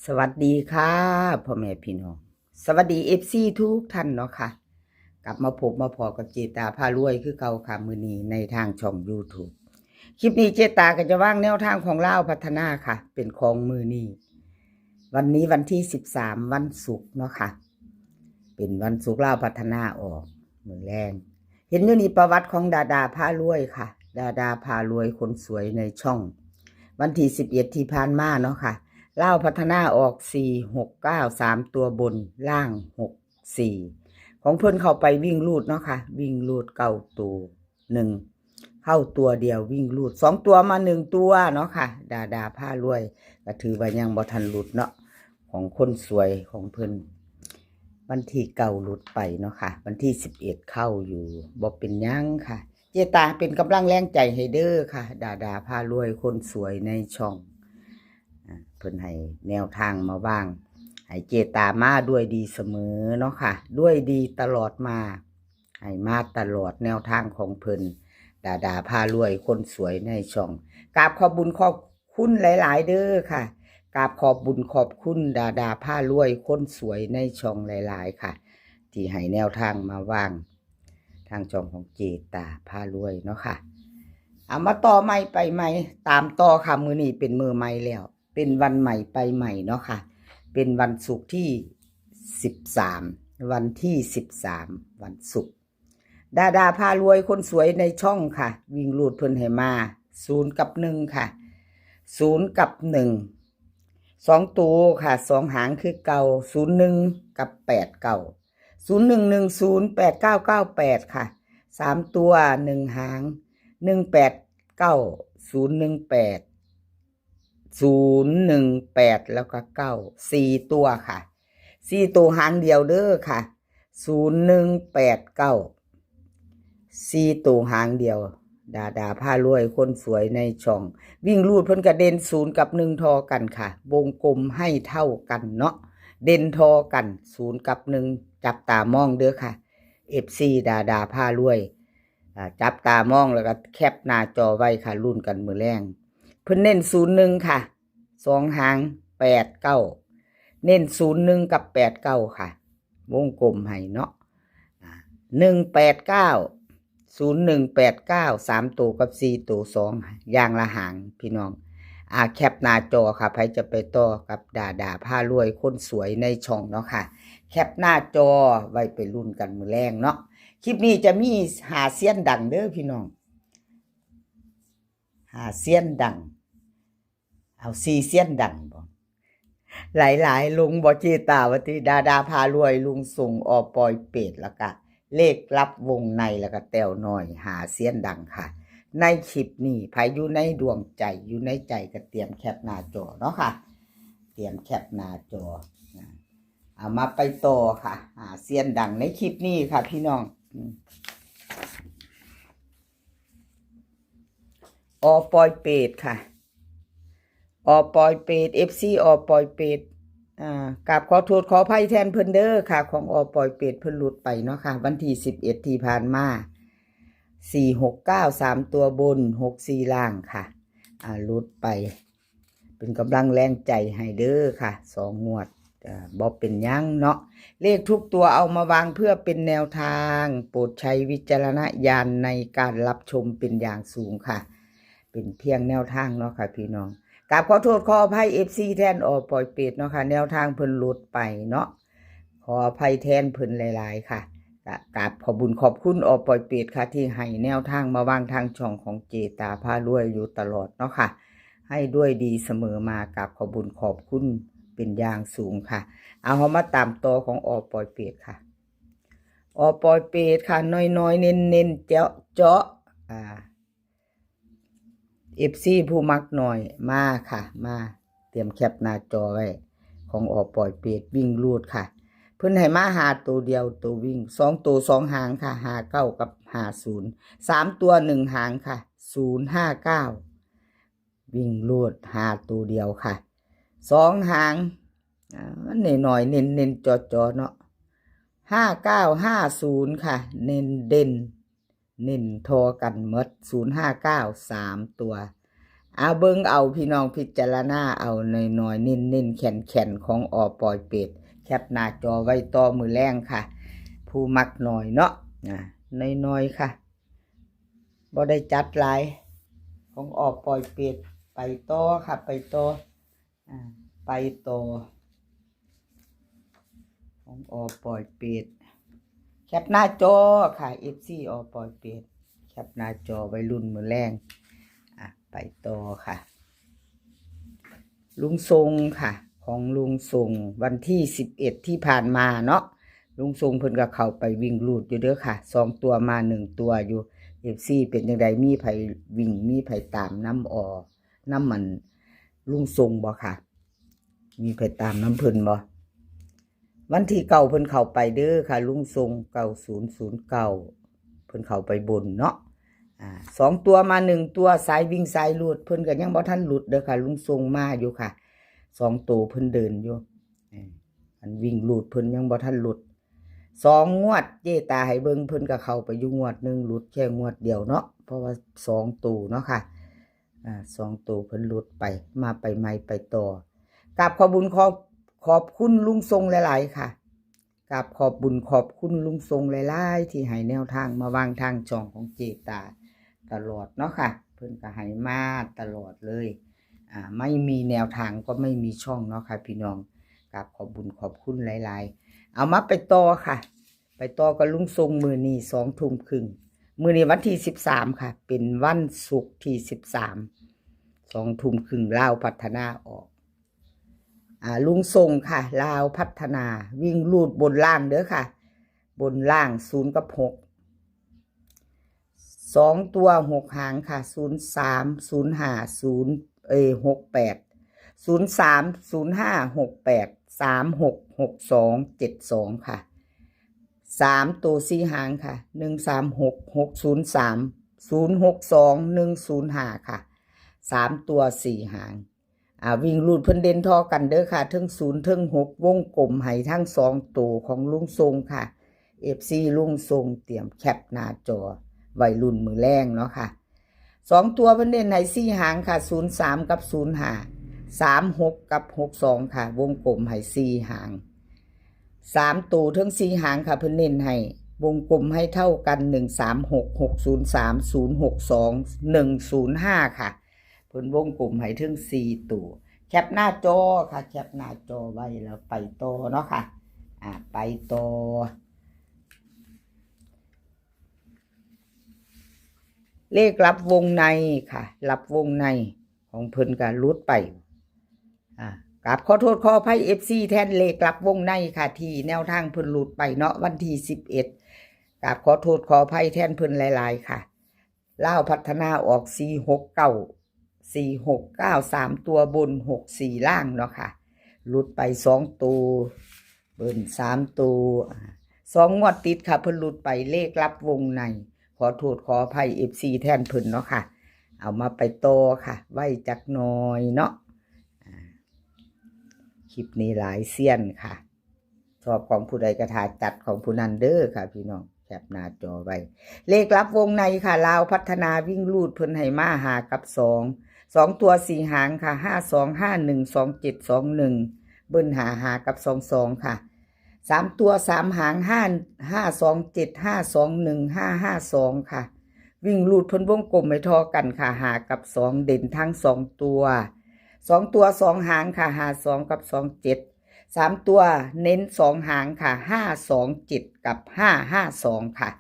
สวัสดีค่ะพ่อแม่พี่น้องสวัสดีFCทุกท่านเนาะค่ะกลับมาพบมาพอกับเจตาพารวยคือเก่าค่ะมื้อนี้ในทางช่อง YouTube คลิปนี้เจตาก็จะวางแนวทางของลาวพัฒนาค่ะเป็นของมื้อนี้วันนี้วันที่13วันศุกร์เนาะค่ะเป็นวันศุกร์ลาวพัฒนาออกมื้อแรงเห็นอยู่นี่ประวัติของดาดาพารวยค่ะดาดาพารวยคนสวยในช่องวันที่11ที่ผ่านมาเนาะค่ะลาวพัฒนาออก4 6 9 3ตัวบนล่าง6 4ของเพิ่นเข้าไปวิ่งลูดเนาะค่ะวิ่งลูดเก้าตัว1เข้าตัวเดียววิ่งลูด2ตัวมา1ตัวเนาะค่ะดาดาพารวยก็ถือว่ายังบ่ทันหลุดเนาะของคนสวยของเพิ่นวันที่เก่าหลุดไปเนาะค่ะวันที่11เข้าอยู่บ่เป็นหยังค่ะเจตาเป็นกำลังแรงใจให้เด้อค่ะดาดาพารวยคนสวยในช่องเพิ่นให้แนวทางมาบ้างให้เจตามาด้วยดีเสมอเนาะค่ะด้วยดีตลอดมาให้มาตลอดแนวทางของเพิ่นดาดาพารวยคนสวยในช่องกราบขอบบุญขอบคุณหลายๆเด้อค่ะกราบขอบบุญขอบคุณดาดาพารวยคนสวยในช่องหลายๆค่ะที่ให้แนวทางมาว่างทางช่องของเจตาพารวยเนาะค่ะเอามาต่อใหม่ไปใหม่ตามต่อค่ะมื้อนี้เป็นมื้อใหม่แล้วเป็นวันใหม่ไปใหม่เนาะค่ะเป็นวันศุกร์ที่13วันที่13วันศุกร์ดาดาพารวยคนสวยในช่องค่ะวิ่งลูดเพิ่นให้มา0 กับ 1ค่ะ0 กับ 1 2ตัวค่ะ2หางคือเก่า01 กับ 8เก่า01108998ค่ะ3ตัว1หาง189 018 018แล้วก็9 4ตัวค่ะ4ตัวหางเดียวเด้อค่ะ0189 4ตัวหางเดียวดาดาพารวยคนสวยในช่องวิ่งลูดเพิ่นกระเด็น0 กับ 1ทอกันค่ะวงกลมให้เท่ากันเนาะเด่นทอกัน0 กับ 1จับตามองเด้อค่ะ FC ดาดาพารวยจับตามองแล้วก็แคปหน้าจอไว้ค่ะรุ่นกันมือแรงเพิ่นเน้น01ค่ะ2หาง8 9เน้น01กับ8 9ค่ะวงกลมให้เนาะ189 0189 3ตัวกับ4ตัว2อย่างละหางพี่น้องแคปหน้าจอค่ะใครจะไปต่อกับดาดาพารวยคนสวยในช่องเนาะค่ะแคปหน้าจอไว้ไปรุ่นกันมือแรงเนาะคลิปนี้จะมีหาเสี้ยนดังเด้อพี่น้องหาเสี้ยนดังเอา4เสี้ยนดังบ่หลายๆลุงบ่เจตาวติดาดาพารวยลุงส่งอปอยเป็ดแล้วก็เลขลับวงในแล้วก็แต้วน้อยหาเสี้ยนดังค่ะในคลิปนี้ไผอยู่ในดวงใจอยู่ในใจก็เตรียมแคปหน้าจอเนาะค่ะเตรียมแคปหน้าจอเอามาไปต่อค่ะหาเสี้ยนดังในคลิปนี้ค่ะพี่น้องอปอยเป็ดค่ะอปอยเป็ด FC อปอยเป็ดกราบขอโทษขออภัยแทนเพิ่นเด้อค่ะของอปอยเป็ดเพิ่นหลุดไปเนาะค่ะวันที่11ที่ผ่านมา4 6 9 3ตัวบน6 4ล่างค่ะหลุดไปเป็นกำลังแรงใจให้เด้อค่ะ2งวดบ่เป็นหยังเนาะเลขทุกตัวเอามาวางเพื่อเป็นแนวทางโปรดใช้วิจารณญาณในการรับชมเป็นอย่างสูงค่ะเป็นเพียงแนวทางเนาะค่ะพี่น้องกราบขอโทษขออภัย FC แทนปล่อยเป็ดเนาะค่ะแนวทางเพิ่นหลุดไปเนาะขออภัยแทนเพิ่นหลายๆค่ะกราบขอบบุญขอบคุณปล่อยเป็ดค่ะที่ให้แนวทางมาวางทางช่องของเจตาพารวยอยู่ตลอดเนาะค่ะให้ด้วยดีเสมอมากราบขอบบุญขอบคุณเป็นอย่างสูงค่ะเอามาตามต่อของปล่อยเป็ดค่ะปล่อยเป็ดค่ะน้อยๆเน้นๆเจาะFC ผู้มักหน่อยมาค่ะมาเตรียมแคปหน้าจอไว้ของปล่อยเป็ดวิ่งลูดค่ะเพิ่นให้มาหาตัวเดียวตัววิ่ง2ตัว2หางค่ะ59กับ50 3ตัว1หางค่ะ059วิ่งลูดหาตัวเดียวค่ะ2หางมันหน่อยๆเน้นๆจอๆเนาะ5950ค่ะเน้นเด่นทอกันหมด059 3ตัว เอาเบิ่งเอาพี่น้องพิจารณาเอาน้อยๆเน้นๆแข็งๆของอปอยเป็ดแคปหน้าจอไว้ต่อมือแรงค่ะ ผู้มักหน่อยเนาะน้อยๆค่ะบ่ได้จัดหลายของอปอยเป็ดไปต่อค่ะไปต่อไปต่อของอปอยเป็ดแคปหน้าจอค่ะ FC อปอยเป็ดแคปหน้าจอไว้รุ่นมือแรงไปต่อค่ะลุงทรงค่ะของลุงทรงวันที่11ที่ผ่านมาเนาะลุงทรงเพิ่นก็เข้าไปวิ่งลูดอยู่เด้อค่ะ2ตัวมา1ตัวอยู่ FC เป็นจังไดมีไผวิ่งมีไผตามน้ำมันลุงทรงบ่ค่ะมีไผตามน้ำเพิ่นบ่วันที่เก่าเพิ่นเข้าไปเด้อค่ะลุงทรง9009เพิ่นเข้าไปบนเนาะ2ตัวมา1ตัวสายวิ่งสายลูดเพิ่นก็ยังบ่ทันหลุดเด้อค่ะลุงทรงมาอยู่ค่ะ2ตัวเพิ่นเดินอยู่อันวิ่งลูดเพิ่นยังบ่ทันหลุด2งวดเจตาให้เบิ่งเพิ่นก็เข้าไปอยู่งวดนึงหลุดแค่งวดเดียวเนาะเพราะว่า2ตัวเนาะค่ะ2ตัวเพิ่นหลุดไปมาไปใหม่ไปต่อกราบขอบคุณลุงทรงหลายๆค่ะกราบขอบคุณลุงทรงหลายๆที่ให้แนวทางมาวางทางช่องของเจตาตลอดเนาะค่ะเพิ่นก็ให้มาตลอดเลยไม่มีแนวทางก็ไม่มีช่องเนาะค่ะพี่น้องกราบขอบคุณหลายๆเอามาไปต่อค่ะไปต่อกับลุงทรงมื้อนี้2 ทุ่มครึ่งมื้อนี้วันที่13ค่ะเป็นวันศุกร์ที่13 2 ทุ่มครึ่งลาวพัฒนาออกลุงทรงค่ะลาวพัฒนาวิ่งลูดบนล่างเด้อค่ะบนล่าง0กับ6 2ตัว6หางค่ะ03 05 68 03 05 68 36 62 72ค่ะ3ตัว4หางค่ะ136 603 062 105ค่ะ3ตัว4หางวิ่งลูดเพิ่นเด่นทอกันเด้อค่ะทั้ง0ทั้ง6วงกลมให้ทั้ง2ตัวของลุงทรงค่ะ FC ลุงทรงเตรียมแคปหน้าจอวัยรุ่นมือแรงเนาะค่ะ2ตัวเพิ่นเด่นให้4หางค่ะ03กับ05 36กับ62ค่ะวงกลมให้4หาง3ตัวทั้ง4หางค่ะเพิ่นเน้นให้วงกลมให้เท่ากัน136 603 062 105ค่ะเพิ่นวงกลมให้ถึง4ตัวแคปหน้าจอค่ะแคปหน้าจอไว้แล้วไปต่อเนาะค่ะไปต่อเลขรับวงในค่ะรับวงในของเพิ่นก็รุดไปกราบขอโทษขออภัย FC แทนเลขรับวงในค่ะที่แนวทางเพิ่นหลุดไปเนาะวันที่11กราบขอโทษขออภัยแทนเพิ่นหลายๆค่ะลาวพัฒนาออก469 3ตัวบน64ล่างเนาะค่ะหลุดไป2ตัวเบิ่น3ตัว2งวดติดค่ะเพิ่นหลุดไปเลขรับวงในขอโทษขออภัย FC แทนเพิ่นเนาะค่ะเอามาไปต่อค่ะไว้จักหน่อยเนาะคลิปนี้หลายเซียนค่ะชอบของผู้ใดกระถาจัดของผู้นั้นเด้อค่ะพี่น้องแคปหน้าจอไว้เลขรับวงในค่ะลาวพัฒนาวิ่งลูดเพิ่นให้มาหากับ2ตัว4หางค่ะ52 51 27 21เบิ้นหากับ22ค่ะ3ตัว3หาง5 27 521 552ค่ะวิ่งลูดเพิ่นวงกลมให้ทอกันค่ะหากับ2เด่นทั้ง2ตัว2ตัว2หางค่ะ52กับ27 3ตัวเน้น2หางค่ะ527กับ552ค่ะ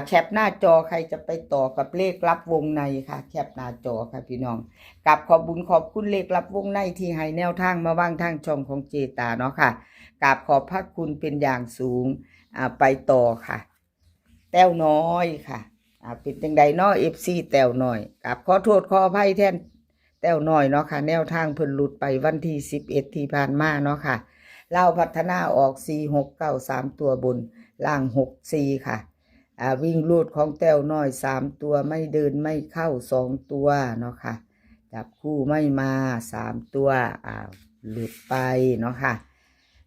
แคปหน้าจอใครจะไปต่อกับเลขรับวงในค่ะแคปหน้าจอค่ะพี่น้องกับขอบคุณเลขรับวงในที่ให้แนวทางมาวางทางช่องของเจตาเนาะค่ะกับขอบพระคุณเป็นอย่างสูงไปต่อค่ะแต้วน้อยค่ะเป็นจังใดเนาะ FC แต้วน้อยกับขอโทษขออภัยแทนแต้วน้อยเนาะค่ะแนวทางเพิ่นหลุดไปวันที่11ที่ผ่านมาเนาะค่ะลาวพัฒนาออก469 3ตัวบนล่าง64ค่ะวิ่งลูดของแต้วน้อย3ตัวไม่เดินไม่เข้า2ตัวเนาะค่ะจับคู่ไม่มา3ตัวหลุดไปเนาะค่ะ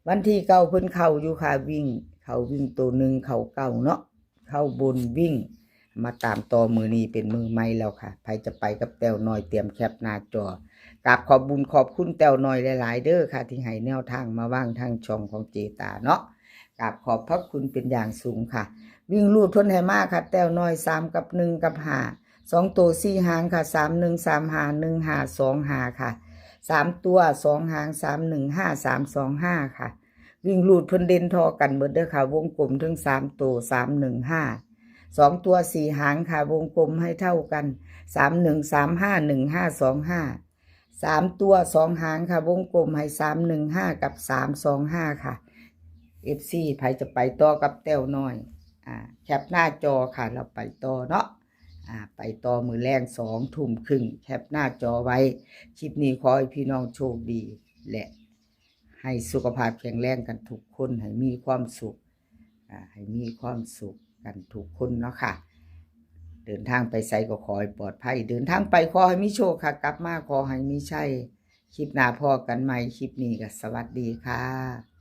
วันที่เก่าเพิ่นเข้าอยู่ค่ะวิ่งตัวหนึ่งเข้าเก่าเนาะเข้าบนวิ่ง มาตามต่อมือนี้เป็นมือใหม่แล้วค่ะใครจะไปกับแต้วน้อยเตรียมแคปหน้าจอกราบขอบบุญขอบคุณแต้วน้อยหลายๆเด้อค่ะที่ให้แนวทางมาว่างทางช่องของเจตาเนาะกราบขอบพระคุณเป็นอย่างสูงค่ะวิ่งลูดทนให้มากค่ะแต้วน้อย3กับ1กับ5 2ตัว4หางค่ะ3 1 3 5 1 5 2 5ค่ะ3ตัว2หาง3 1 5 3 2 5ค่ะวิ่งลูดเพิ่นเด่นทอกันเบิดเด้อค่ะวงกลมถึง3ตัว3 1 5 2ตัว4หางค่ะวงกลมให้เท่ากัน3 1 3 5 1 5 2 5 3ตัว2หางค่ะวงกลมให้3 1 5กับ3 2 5ค่ะ FC ไผจะไปต่อกับแต้วน้อยแคปหน้าจอค่ะเราไปต่อเนาะไปต่อมือแรง2 ทุ่มครึ่งแคปหน้าจอไว้คลิปนี้ขอให้พี่น้องโชคดีและให้สุขภาพแข็งแรงกันทุกคนให้มีความสุขให้มีความสุขกันทุกคนเนาะค่ะเดินทางไปไสก็ขอให้ปลอดภัยเดินทางไปขอให้มีโชคค่ะกลับมาขอให้มีชัยคลิปหน้าพอกันใหม่คลิปนี้ก็สวัสดีค่ะ